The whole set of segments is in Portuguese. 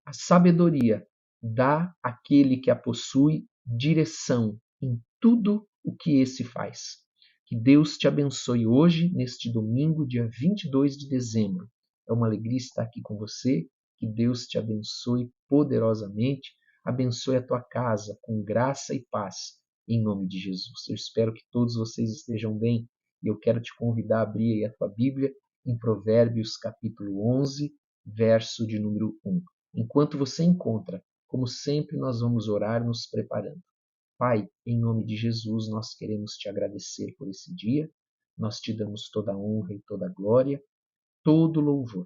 A sabedoria dá àquele que a possui direção em tudo o que esse faz. Que Deus te abençoe hoje, neste domingo, dia 22 de dezembro. É uma alegria estar aqui com você. Que Deus te abençoe poderosamente. Abençoe a tua casa com graça e paz, em nome de Jesus. Eu espero que todos vocês estejam bem e eu quero te convidar a abrir aí a tua Bíblia em Provérbios capítulo 11, verso de número 1. Enquanto você encontra, como sempre, nós vamos orar nos preparando. Pai, em nome de Jesus, nós queremos te agradecer por esse dia. Nós te damos toda a honra e toda a glória, todo o louvor.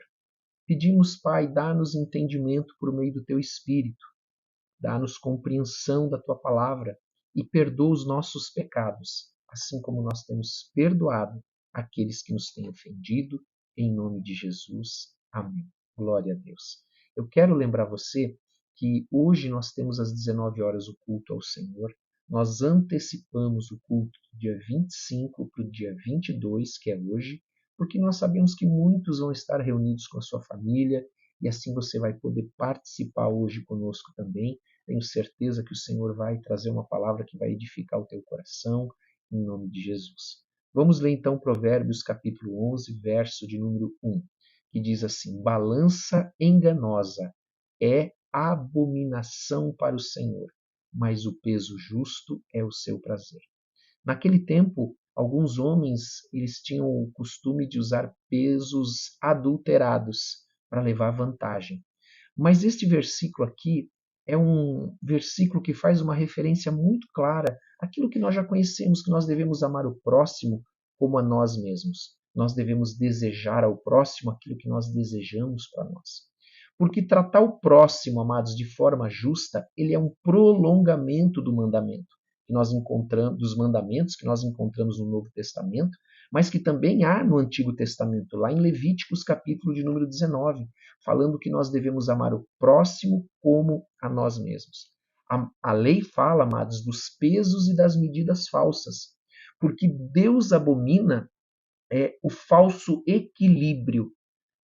Pedimos, Pai, dá-nos entendimento por meio do teu Espírito. Dá-nos compreensão da tua palavra e perdoa os nossos pecados, assim como nós temos perdoado aqueles que nos têm ofendido. Em nome de Jesus. Amém. Glória a Deus. Eu quero lembrar você que hoje nós temos às 19 horas o culto ao Senhor. Nós antecipamos o culto do dia 25 para o dia 22, que é hoje, porque nós sabemos que muitos vão estar reunidos com a sua família e assim você vai poder participar hoje conosco também. Tenho certeza que o Senhor vai trazer uma palavra que vai edificar o teu coração, em nome de Jesus. Vamos ler então Provérbios capítulo 11, verso de número 1, que diz assim: balança enganosa é abominação para o Senhor, mas o peso justo é o seu prazer. Naquele tempo, alguns homens eles tinham o costume de usar pesos adulterados para levar vantagem. Mas este versículo aqui é um versículo que faz uma referência muito clara àquilo que nós já conhecemos, que nós devemos amar o próximo como a nós mesmos. Nós devemos desejar ao próximo aquilo que nós desejamos para nós. Porque tratar o próximo, amados, de forma justa, ele é um prolongamento do mandamento que nós encontramos, dos mandamentos que nós encontramos no Novo Testamento, mas que também há no Antigo Testamento, lá em Levíticos capítulo de número 19, falando que nós devemos amar o próximo como a nós mesmos. A lei fala, amados, dos pesos e das medidas falsas, porque Deus abomina o falso equilíbrio,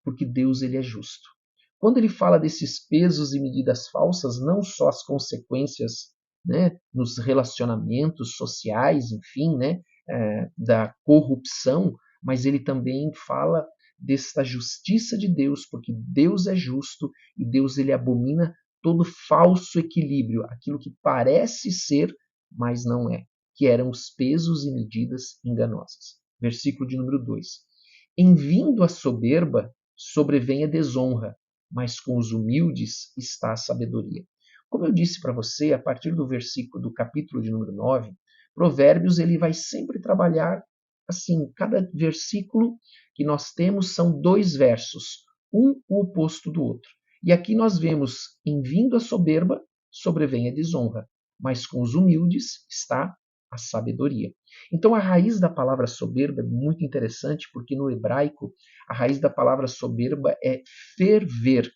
porque Deus ele é justo. Quando ele fala desses pesos e medidas falsas, não só as consequências, né, nos relacionamentos sociais, enfim, né, da corrupção, mas ele também fala desta justiça de Deus, porque Deus é justo e Deus ele abomina todo falso equilíbrio, aquilo que parece ser, mas não é, que eram os pesos e medidas enganosas. Versículo de número 2. Em vindo a soberba, sobrevém a desonra, mas com os humildes está a sabedoria. Como eu disse para você, a partir do versículo do capítulo de número 9, Provérbios ele vai sempre trabalhar assim, cada versículo que nós temos são 2 versos, um o oposto do outro. E aqui nós vemos, em vindo a soberba, sobrevém a desonra, mas com os humildes está a sabedoria. Então a raiz da palavra soberba é muito interessante, porque no hebraico a raiz da palavra soberba é ferver.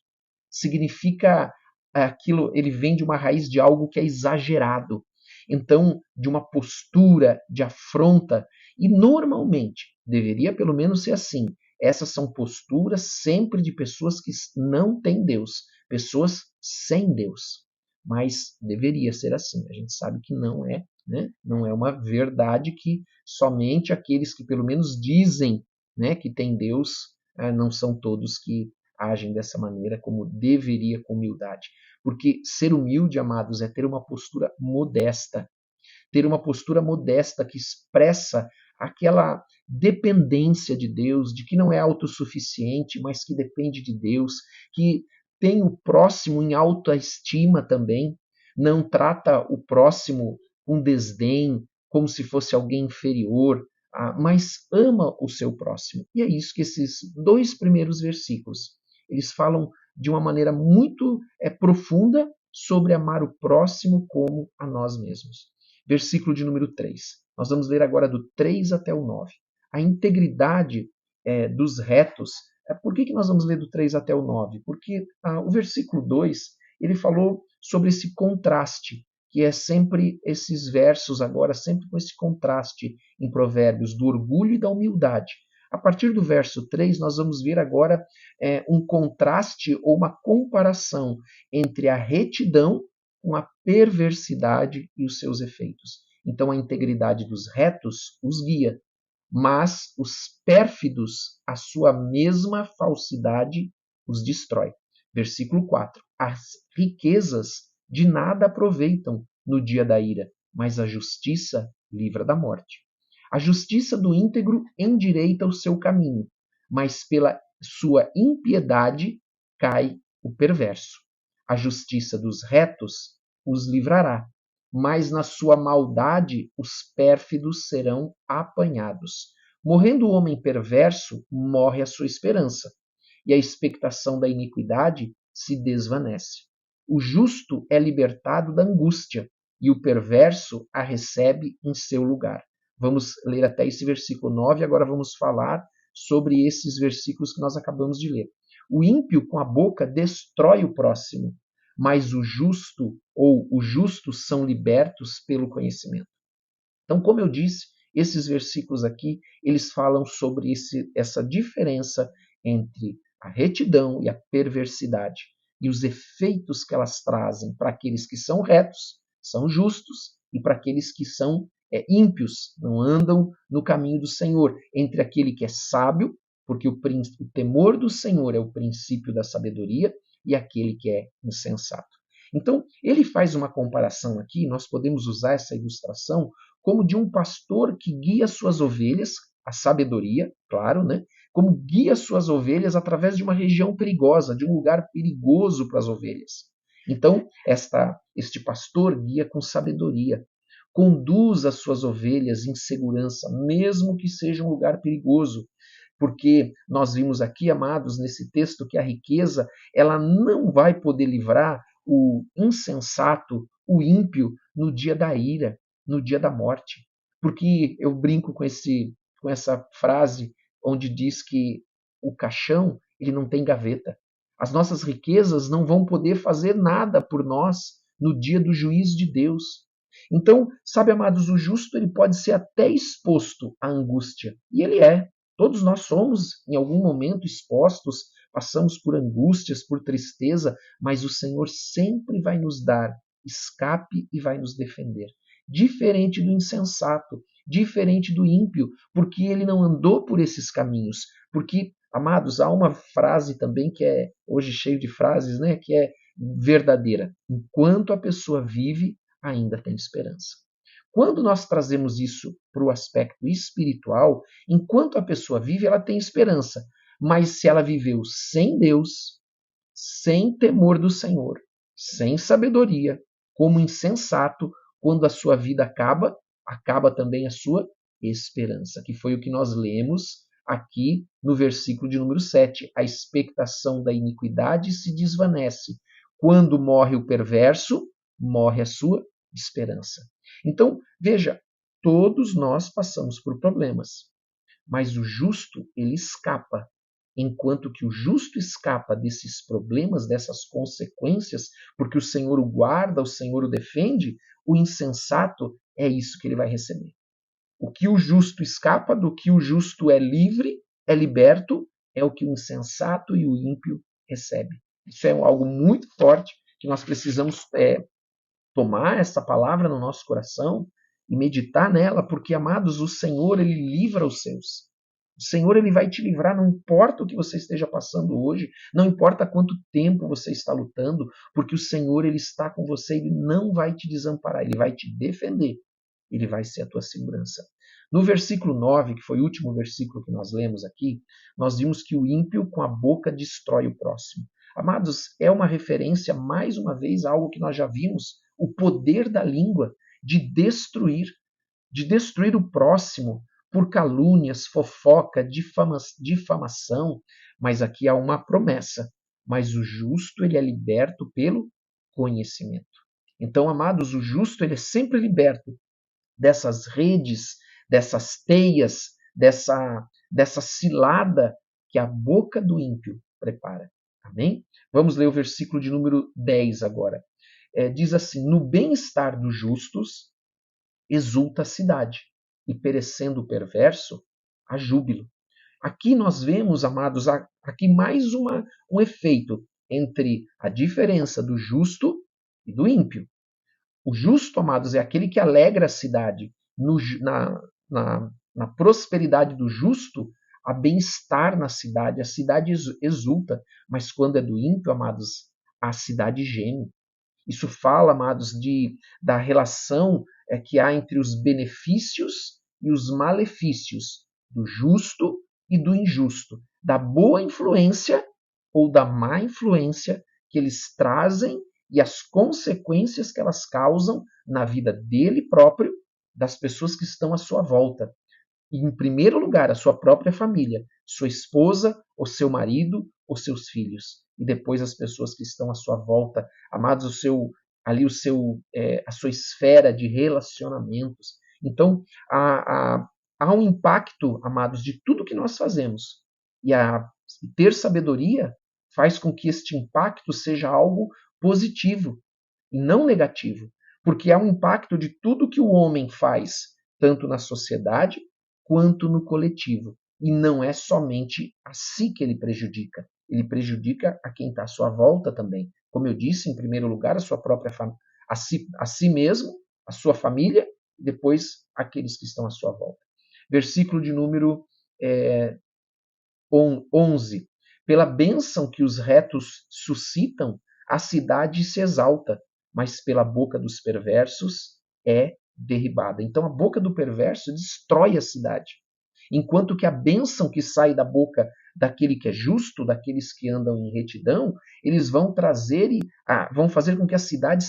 Significa aquilo, ele vem de uma raiz de algo que é exagerado. Então, de uma postura de afronta, e normalmente, deveria pelo menos ser assim, essas são posturas sempre de pessoas que não têm Deus, pessoas sem Deus. Mas deveria ser assim, a gente sabe que não é, né? Não é uma verdade que somente aqueles que pelo menos dizem, né, que tem Deus, não são todos que agem dessa maneira como deveria com humildade. Porque ser humilde, amados, é ter uma postura modesta. Ter uma postura modesta que expressa aquela dependência de Deus, de que não é autossuficiente, mas que depende de Deus, que tem o próximo em alta estima também, não trata o próximo com desdém, como se fosse alguém inferior, mas ama o seu próximo. E é isso que esses 2 primeiros versículos, eles falam de uma maneira muito profunda sobre amar o próximo como a nós mesmos. Versículo de número 3. Nós vamos ler agora do 3 até o 9. A integridade dos retos. Por que nós vamos ler do 3 até o 9? Porque o versículo 2, ele falou sobre esse contraste, que é sempre esses versos agora, sempre com esse contraste em Provérbios, do orgulho e da humildade. A partir do verso 3, nós vamos ver agora um contraste ou uma comparação entre a retidão com a perversidade e os seus efeitos. Então, a integridade dos retos os guia, mas os pérfidos, a sua mesma falsidade os destrói. Versículo 4. As riquezas de nada aproveitam no dia da ira, mas a justiça livra da morte. A justiça do íntegro endireita o seu caminho, mas pela sua impiedade cai o perverso. A justiça dos retos os livrará, mas na sua maldade os pérfidos serão apanhados. Morrendo o homem perverso, morre a sua esperança, e a expectação da iniquidade se desvanece. O justo é libertado da angústia, e o perverso a recebe em seu lugar. Vamos ler até esse versículo 9, agora vamos falar sobre esses versículos que nós acabamos de ler. O ímpio com a boca destrói o próximo, mas o justo ou os justos são libertos pelo conhecimento. Então, como eu disse, esses versículos aqui, eles falam sobre essa diferença entre a retidão e a perversidade e os efeitos que elas trazem para aqueles que são retos, são justos, e para aqueles que são ímpios, não andam no caminho do Senhor, entre aquele que é sábio, porque o temor do Senhor é o princípio da sabedoria, e aquele que é insensato. Então, ele faz uma comparação aqui, nós podemos usar essa ilustração como de um pastor que guia suas ovelhas, a sabedoria, claro, né? Como guia suas ovelhas através de uma região perigosa, de um lugar perigoso para as ovelhas. Então, este pastor guia com sabedoria, conduz as suas ovelhas em segurança, mesmo que seja um lugar perigoso, porque nós vimos aqui, amados, nesse texto, que a riqueza ela não vai poder livrar o insensato, o ímpio, no dia da ira, no dia da morte. Porque eu brinco com essa frase onde diz que o caixão ele não tem gaveta. As nossas riquezas não vão poder fazer nada por nós no dia do juízo de Deus. Então, sabe, amados, o justo ele pode ser até exposto à angústia. E ele é. Todos nós somos, em algum momento, expostos, passamos por angústias, por tristeza, mas o Senhor sempre vai nos dar escape e vai nos defender. Diferente do insensato, diferente do ímpio, porque ele não andou por esses caminhos. Porque, amados, há uma frase também que é, hoje cheio de frases, né, que é verdadeira. Enquanto a pessoa vive, ainda tem esperança. Quando nós trazemos isso para o aspecto espiritual, enquanto a pessoa vive, ela tem esperança. Mas se ela viveu sem Deus, sem temor do Senhor, sem sabedoria, como insensato, quando a sua vida acaba, acaba também a sua esperança, que foi o que nós lemos aqui no versículo de número 7. A expectação da iniquidade se desvanece. Quando morre o perverso, morre a sua esperança. Então, veja, todos nós passamos por problemas, mas o justo, ele escapa. Enquanto que o justo escapa desses problemas, dessas consequências, porque o Senhor o guarda, o Senhor o defende, o insensato é isso que ele vai receber. O que o justo escapa, do que o justo é livre, é liberto, é o que o insensato e o ímpio recebem. Isso é algo muito forte que nós precisamos tomar essa palavra no nosso coração e meditar nela, porque, amados, o Senhor, ele livra os seus. O Senhor, ele vai te livrar, não importa o que você esteja passando hoje, não importa quanto tempo você está lutando, porque o Senhor, ele está com você, ele não vai te desamparar, ele vai te defender, ele vai ser a tua segurança. No versículo 9, que foi o último versículo que nós lemos aqui, nós vimos que o ímpio com a boca destrói o próximo. Amados, é uma referência, mais uma vez, a algo que nós já vimos, o poder da língua de destruir o próximo por calúnias, fofoca, difamação. Mas aqui há uma promessa. Mas o justo, ele é liberto pelo conhecimento. Então, amados, o justo, ele é sempre liberto dessas redes, dessas teias, dessa cilada que a boca do ímpio prepara. Amém? Vamos ler o versículo de número 10 agora. Diz assim: no bem-estar dos justos exulta a cidade, e perecendo o perverso, há júbilo. Aqui nós vemos, amados, aqui mais um efeito entre a diferença do justo e do ímpio. O justo, amados, é aquele que alegra a cidade. Na prosperidade do justo, há bem-estar na cidade, a cidade exulta. Mas quando é do ímpio, amados, a cidade geme. Isso fala, amados, da relação que há entre os benefícios e os malefícios do justo e do injusto, da boa influência ou da má influência que eles trazem e as consequências que elas causam na vida dele próprio, das pessoas que estão à sua volta. E, em primeiro lugar, a sua própria família, sua esposa, o seu marido, os seus filhos. E depois as pessoas que estão à sua volta, amados, a sua esfera de relacionamentos. Então, há um impacto, amados, de tudo que nós fazemos. E ter sabedoria faz com que este impacto seja algo positivo e não negativo. Porque há um impacto de tudo que o homem faz, tanto na sociedade quanto no coletivo. E não é somente a si que ele prejudica. Ele prejudica a quem está à sua volta também. Como eu disse, em primeiro lugar, a sua própria a si mesmo, a sua família, e depois aqueles que estão à sua volta. Versículo de número 11. Pela bênção que os retos suscitam, a cidade se exalta, mas pela boca dos perversos é derribada. Então a boca do perverso destrói a cidade. Enquanto que a bênção que sai da boca daquele que é justo, daqueles que andam em retidão, eles vão vão fazer com que a cidade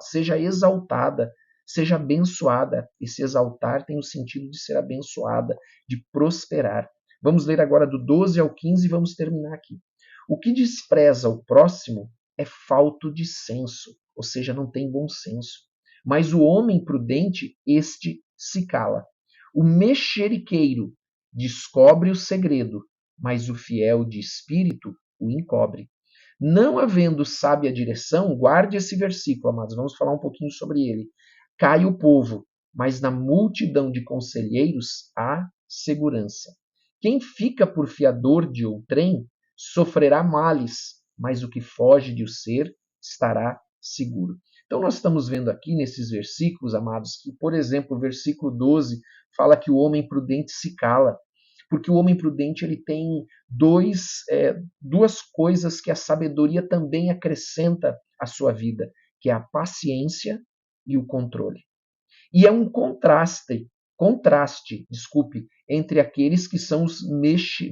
seja exaltada, seja abençoada. E se exaltar tem o sentido de ser abençoada, de prosperar. Vamos ler agora do 12 ao 15 e vamos terminar aqui. O que despreza o próximo é falto de senso, ou seja, não tem bom senso. Mas o homem prudente, este se cala. O mexeriqueiro descobre o segredo, mas o fiel de espírito o encobre. Não havendo sábia direção, guarde esse versículo, amados, vamos falar um pouquinho sobre ele. Cai o povo, mas na multidão de conselheiros há segurança. Quem fica por fiador de outrem sofrerá males, mas o que foge de o ser estará seguro. Então nós estamos vendo aqui nesses versículos, amados, que, por exemplo, o versículo 12 fala que o homem prudente se cala, porque o homem prudente ele tem duas coisas que a sabedoria também acrescenta à sua vida, que é a paciência e o controle. E é um contraste, entre aqueles que são os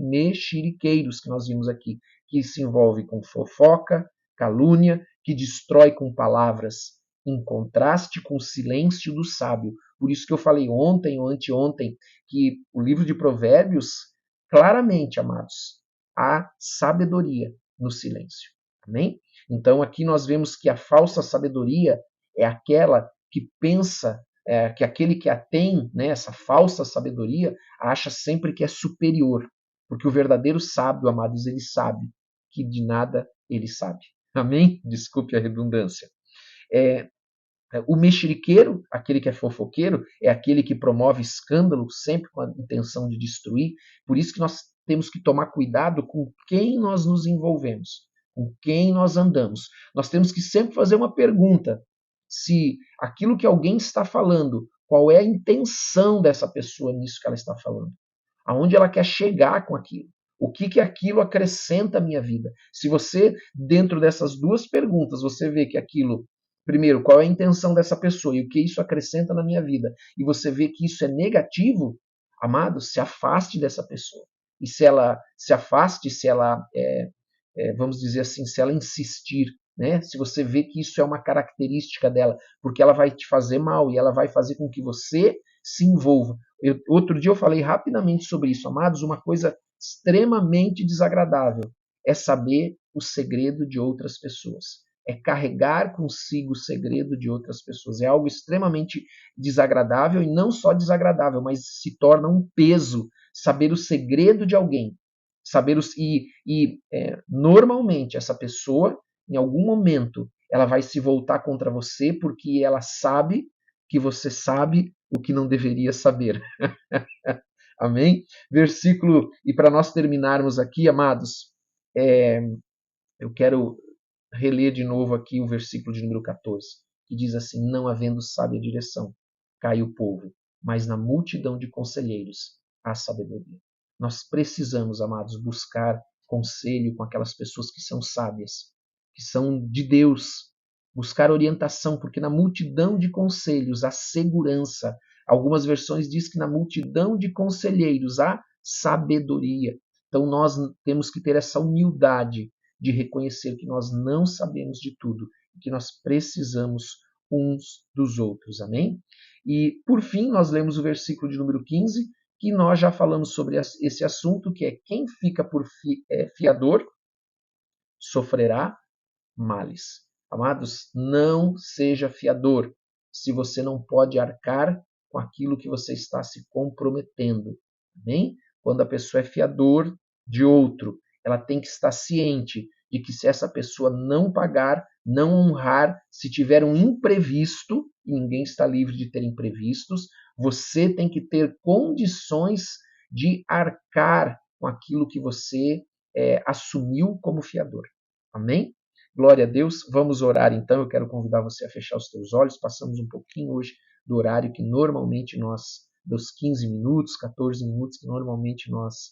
mexeriqueiros que nós vimos aqui, que se envolve com fofoca, calúnia, que destrói com palavras, em contraste com o silêncio do sábio. Por isso que eu falei ontem ou anteontem que o livro de Provérbios, claramente, amados, há sabedoria no silêncio. Amém? Então aqui nós vemos que a falsa sabedoria é aquela que pensa que aquele que a tem, né, essa falsa sabedoria, acha sempre que é superior. Porque o verdadeiro sábio, amados, ele sabe que de nada ele sabe. Amém? Desculpe a redundância. O mexeriqueiro, aquele que é fofoqueiro, é aquele que promove escândalo sempre com a intenção de destruir. Por isso que nós temos que tomar cuidado com quem nós nos envolvemos, com quem nós andamos. Nós temos que sempre fazer uma pergunta: se aquilo que alguém está falando, qual é a intenção dessa pessoa nisso que ela está falando? Aonde ela quer chegar com aquilo? O que aquilo acrescenta à minha vida? Se você, dentro dessas duas perguntas, você vê que aquilo, primeiro, qual é a intenção dessa pessoa e o que isso acrescenta na minha vida, e você vê que isso é negativo, amado, se afaste dessa pessoa. E se ela se afaste, se ela, vamos dizer assim, se ela insistir, né? Se você vê que isso é uma característica dela, porque ela vai te fazer mal e ela vai fazer com que você se envolva. Outro dia eu falei rapidamente sobre isso, amados, uma coisa extremamente desagradável é saber o segredo de outras pessoas. É carregar consigo o segredo de outras pessoas. É algo extremamente desagradável, e não só desagradável, mas se torna um peso saber o segredo de alguém. Normalmente essa pessoa, em algum momento, ela vai se voltar contra você porque ela sabe que você sabe o que não deveria saber. Amém? Versículo, e para nós terminarmos aqui, amados, eu quero reler de novo aqui o versículo de número 14, que diz assim: não havendo sábia direção, cai o povo, mas na multidão de conselheiros há sabedoria. Nós precisamos, amados, buscar conselho com aquelas pessoas que são sábias, que são de Deus, buscar orientação, porque na multidão de conselhos há segurança. Algumas versões diz que na multidão de conselheiros há sabedoria. Então nós temos que ter essa humildade de reconhecer que nós não sabemos de tudo e que nós precisamos uns dos outros. Amém? E, por fim, nós lemos o versículo de número 15, que nós já falamos sobre esse assunto, que é quem fica por fiador sofrerá males. Amados, não seja fiador se você não pode arcar com aquilo que você está se comprometendo. Amém? Quando a pessoa é fiador de outro, ela tem que estar ciente de que se essa pessoa não pagar, não honrar, se tiver um imprevisto, e ninguém está livre de ter imprevistos, você tem que ter condições de arcar com aquilo que você assumiu como fiador. Amém? Glória a Deus. Vamos orar então. Eu quero convidar você a fechar os teus olhos. Passamos um pouquinho hoje do horário que normalmente nós, dos 15 minutos, 14 minutos que normalmente nós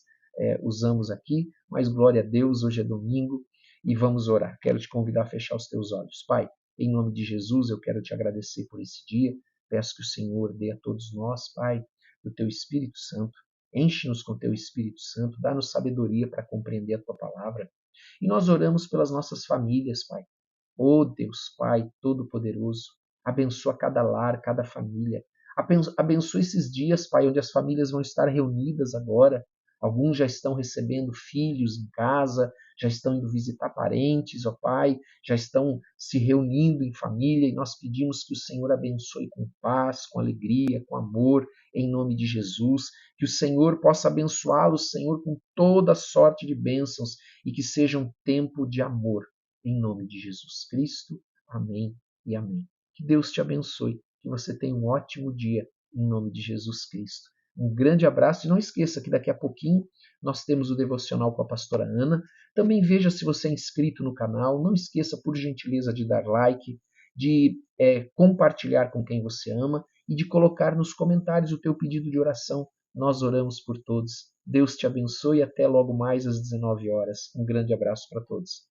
usamos aqui. Mas glória a Deus, hoje é domingo e vamos orar. Quero te convidar a fechar os teus olhos. Pai, em nome de Jesus, eu quero te agradecer por esse dia. Peço que o Senhor dê a todos nós, Pai, do teu Espírito Santo. Enche-nos com teu Espírito Santo. Dá-nos sabedoria para compreender a tua palavra. E nós oramos pelas nossas famílias, Pai. Oh Deus, Pai Todo-Poderoso, abençoa cada lar, cada família. Abençoa esses dias, Pai, onde as famílias vão estar reunidas agora. Alguns já estão recebendo filhos em casa, já estão indo visitar parentes, ó Pai, já estão se reunindo em família e nós pedimos que o Senhor abençoe com paz, com alegria, com amor, em nome de Jesus. Que o Senhor possa abençoá-los, Senhor, com toda sorte de bênçãos e que seja um tempo de amor. Em nome de Jesus Cristo. Amém e amém. Que Deus te abençoe. Que você tenha um ótimo dia. Em nome de Jesus Cristo. Um grande abraço e não esqueça que daqui a pouquinho nós temos o devocional com a pastora Ana. Também veja se você é inscrito no canal. Não esqueça, por gentileza, de dar like, de compartilhar com quem você ama e de colocar nos comentários o teu pedido de oração. Nós oramos por todos. Deus te abençoe e até logo mais às 19 horas. Um grande abraço para todos.